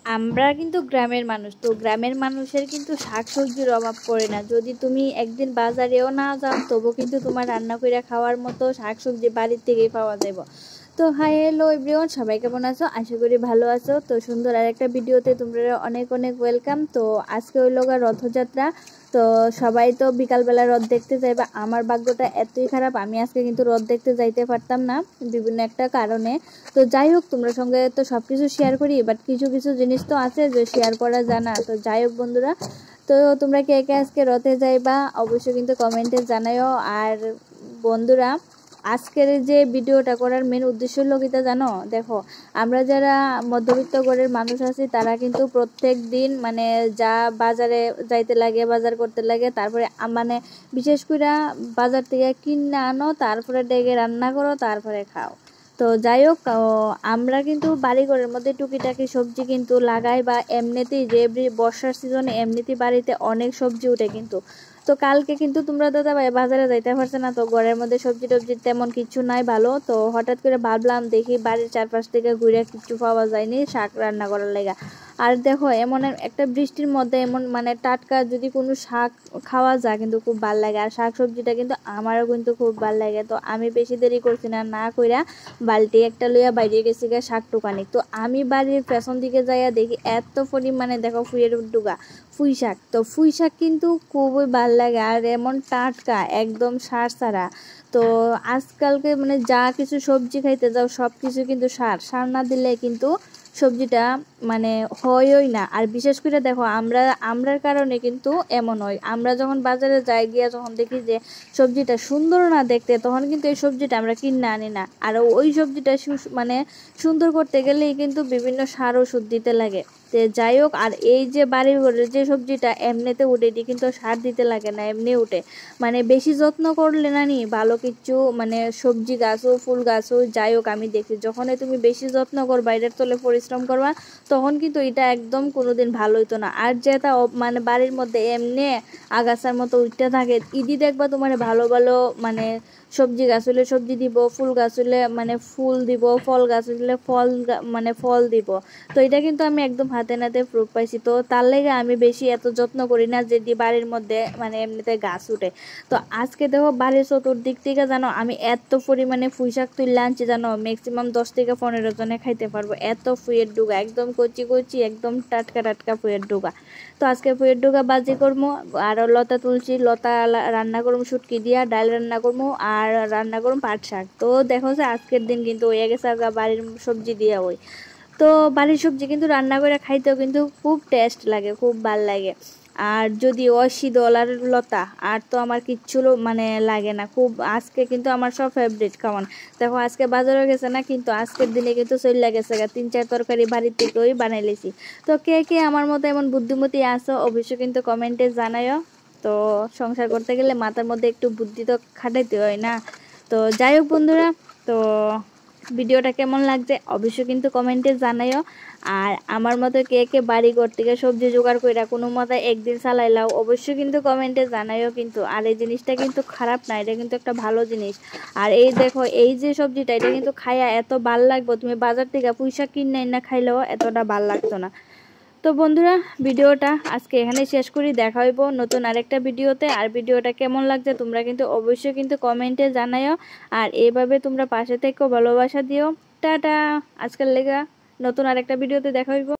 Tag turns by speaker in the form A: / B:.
A: আমরা কিন্তু গ্রামের মানুষ, তো গ্রামের মানুষের কিন্তু শাকসবজির অভাব পড়ে না। যদি তুমি একদিন বাজারেও না যাও তবু কিন্তু তোমার রান্না করে খাওয়ার মতো শাকসবজি বাড়ির থেকেই পাওয়া যাবে। তো হাই হ্যালো এভরিওয়ান, সবাই কেমন আছো? আশা করি ভালো আছো। তো সুন্দর আর একটা ভিডিওতে তোমরা অনেক অনেক ওয়েলকাম। তো আজকে হইল রথযাত্রা। তো সবাই তো বিকালবেলা রথ দেখতে যাইবা। আমার ভাগ্যটা এতই খারাপ, আমি আজকে কিন্তু রথ দেখতে যাইতে পারতাম না বিভিন্ন একটা কারণে। তো যাই হোক, তোমরা সঙ্গে তো সব কিছু শেয়ার করি, বাট কিছু কিছু জিনিস তো আছে যে শেয়ার করা জানা। তো যাই হোক বন্ধুরা, তো তোমরা কে কে আজকে রথে যাইবা অবশ্যই কিন্তু কমেন্টে জানাইও। আর বন্ধুরা, আজকের যে ভিডিওটা করার মেন উদ্দেশ্য হলো কিটা জানো? দেখো, আমরা যারা মধ্যবিত্ত ঘরের মানুষ আছি তারা কিন্তু প্রত্যেক দিন মানে যা বাজারে যাইতে লাগে, বাজার করতে লাগে, তারপরে মানে বিশেষ করে বাজার থেকে কিনে আনো, তারপরে ডেকে রান্না করো, তারপরে খাও। তো যাই হোক, আমরা কিন্তু বাড়িঘরের মধ্যে টুকিটাকি সবজি কিন্তু লাগাই, বা এমনিতেই যে বর্ষার সিজনে এমনিতেই বাড়িতে অনেক সবজি উঠে কিন্তু। তো কালকে কিন্তু তোমরা দাদা ভাই বাজারে যাইতে পারছে না, তো ঘরের মধ্যে সবজি টবজি তেমন কিছু নাই ভালো। তো হঠাৎ করে ভাবলাম দেখি বাড়ির চারপাশ থেকে ঘুরে কিছু পাওয়া যায়নি শাক রান্না করার লেগা। আর দেখো, এমন একটা বৃষ্টির মধ্যে এমন মানে টাটকা যদি কোনো শাক খাওয়া যায় কিন্তু খুব ভালো লাগে। আর শাক সবজিটা কিন্তু আমারও কিন্তু খুব ভালো লাগে। তো আমি বেশি দেরি করছি না, না কইরা বালতি একটা লইয়া বাইরে গেছি গা শাক টুকানি। তো আমি বাড়ির পেছন দিকে যাইয়া দেখি এত পরিমাণে দেখো ফুয়ের ডুগা পুঁই শাক। তো পুঁই শাক কিন্তু খুবই ভাল লাগে, আর এমন টাটকা একদম সার ছাড়া। তো আজকালকে মানে যা কিছু সবজি খাইতে যাও সব কিছু কিন্তু সার সার না দিলে কিন্তু সবজিটা মানে হয়ই না। আর বিশেষ করে দেখো, আমরার কারণে কিন্তু এমন হয়, আমরা যখন বাজারে যাই গিয়া যখন দেখি যে সবজিটা সুন্দর না দেখতে, তখন কিন্তু এই সবজিটা আমরা কিনে আনি না। আর ওই সবজিটা মানে সুন্দর করতে গেলেই কিন্তু বিভিন্ন সার ওষুধ দিতে লাগে। তো যাই হোক, আর এই যে বাড়ির ঘরের যে সবজিটা এমনিতে উঠে, এটি কিন্তু সার দিতে লাগে না, এমনি উঠে। মানে বেশি যত্ন করলে না নি ভালো কিছু মানে সবজি গাছও ফুল গাছও যাই হোক, আমি দেখি যখন তুমি বেশি যত্ন করবা, এটার তলে পরিশ্রম করবা, তখন কিন্তু এটা একদম কোনোদিন ভালো হইতো না। আর যেটা মানে বাড়ির মধ্যে এমনি আগাছার মতো উঠতে থাকে, ইদি দেখবা তোমার ভালো ভালো মানে সবজি গাছ হলে সবজি দিব, ফুল গাছ হলে মানে ফুল দিব, ফল গাছ হলে ফল মানে ফল দিব। তো এটা কিন্তু আমি একদম হাতে নাতে প্রুফ পাইছি। তো তার লেগে আমি বেশি এত যত্ন করি না যে বাড়ির মধ্যে মানে এমনিতে গাছ উঠে। তো আজকে দেখো বাড়ির চতুর্দিক থেকে জানো আমি এত পরিমাণে পুঁই শাক তুলে আনছি, জানো ম্যাক্সিমাম 10 থেকে 15 জনে খাইতে পারবো, এত ফুয়ের ডুগা একদম কচি কচি একদম টাটকা টাটকা ফুয়ের ডুগা। তো আজকে ফুয়ের ডুগা বাজি করবো, আর লতা তুলছি, লতা রান্না করবো শুটকি দিয়া, ডাল রান্না করবো, আর রান্না করবো পাট শাক। তো দেখো যে আজকের দিন কিন্তু হয়ে গেছে বাড়ির সবজি দিয়া ওই। তো বাড়ির সবজি কিন্তু রান্না করে খাইতেও কিন্তু খুব টেস্ট লাগে, খুব ভাল লাগে। আর যদি শীতল আর লতা আর তো আমার কিচ্ছু মানে লাগে না খুব। আজকে কিন্তু আমার সব ফেভারিট খাওয়ান। দেখো আজকে বাজারে গেছে না, কিন্তু আজকের দিনে কিন্তু চলে গেছে 3-4 তরকারি বাড়ির থেকেই বানাই লেছি। তো কে কে আমার মতো এমন বুদ্ধিমতী আছো অবশ্যই কিন্তু কমেন্টে জানাইও। তো সংসার করতে গেলে মাথার মধ্যে একটু বুদ্ধি তো খাটাইতে হয় না। তো যাই হোক বন্ধুরা, তো ভিডিওটা কেমন লাগছে অবশ্যই কিন্তু কমেন্টে জানাইও। আর আমার মতো কে কে বাড়ি ঘর থেকে সবজি জোগাড় করে কোনো মতে একদিন চালাইলাও অবশ্যই কিন্তু কমেন্টে জানাইও কিন্তু। আর এই জিনিসটা কিন্তু খারাপ না, এটা কিন্তু একটা ভালো জিনিস। আর এই দেখো, এই যে সবজিটা এটা কিন্তু খাইয়া এত ভাল লাগবে, তুমি বাজার থেকে পুঁই শাক কিনে না খাইলেও এতটা ভাল লাগতো না। তো বন্ধুরা, ভিডিওটা আজকে এখানে শেষ করি, দেখা হইব নতুন আরেকটা ভিডিওতে। আর ভিডিওটা কেমন লাগছে তোমরা কিন্তু অবশ্যই কিন্তু কমেন্টে জানাইও। আর এইভাবে তোমরা পাশে থেকেও ভালোবাসা দিও। টাটা, আজকের লেগা নতুন আরেকটা ভিডিওতে দেখা হইব।